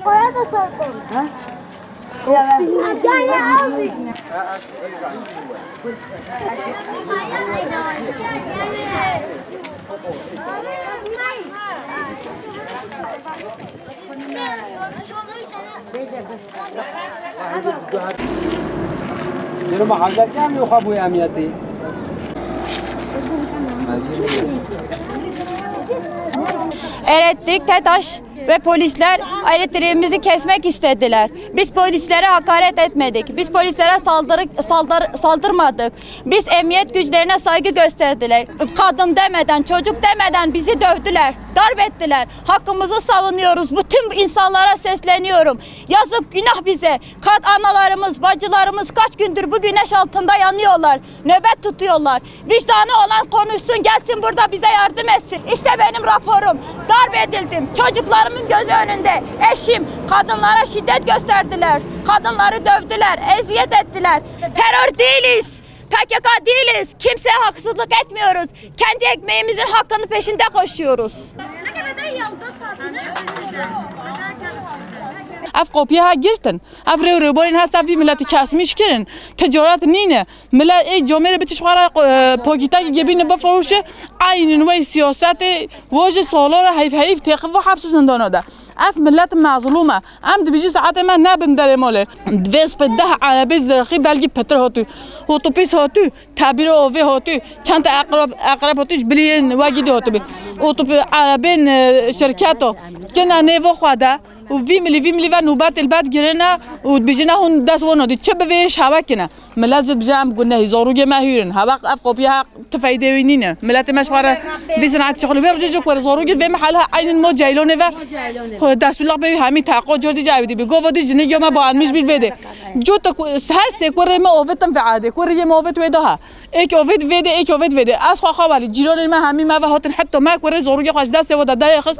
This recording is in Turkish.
Olha da solta. Hã? Gel abi. Diyorum hangi kâmi o kabuğu amiyati? Elektrik, TEDAŞ ve polisler elektriğimizi kesmek istediler. Biz polislere hakaret etmedik. Biz polislere saldırmadık. Biz emniyet güçlerine saygı gösterdiler. Kadın demeden, çocuk demeden bizi dövdüler, darp ettiler. Hakkımızı savunuyoruz. Bütün insanlara sesleniyorum. Yazık, günah bize. Analarımız, bacılarımız kaç gündür bu güneş altında yanıyorlar. Nöbet tutuyorlar. Vicdanı olan konuşsun, gelsin burada bize yardım etsin. İşte benim raporum. Darp edildim. Çocuklarımın gözü önünde. Eşim, kadınlara şiddet gösterdiler. Kadınları dövdüler, eziyet ettiler. Terör değiliz. PKK değiliz. Kimseye haksızlık etmiyoruz. Kendi ekmeğimizin hakkını peşinde koşuyoruz. اف قوپیه گرتن اف رو بارین هست افی ملت کسمیش کردن تجارت نینه ملت ای جامعه بتش خورا پاکیتا گبین بفروشه عین نوع سیاست واژه سالار حیف تقف و حبس زندان ده اف ملت مظلومه ام بيجي ساعات ما نابن در ماله دویس به ده عربی زرقی بلگی پتر هاتو اوتوپیس هاتو تعبیر اوه هاتو چند اقرب هاتوش بلین واجد هاتو اوتوپیس عربی شرکتو کنه نیو خواده و وی ملی و نوبت البد گرنا و بیجنا هون دست ونادی چه به ویش هوا کنه ملت زد بجام گنه هزاروگه ماهیرن هوا اف قوپیه تفایده وینینه ملت مشواره ویسنات شغل بیرجع جو کار زاروگه و محلها عین ما جیلونه و خود دست الله به همین تحقیق جدی جایدی بگو ودی جنگی ما با علمش بیل جو تا هر سه کره ما اوفتم في عاده کره ما اوفت ویدها ایک اوفت ویده ایک اوفت ویده از خواهی جیران ما همین ما و هاتن حتی ما کره زاروگه خواهد دست و دادای خس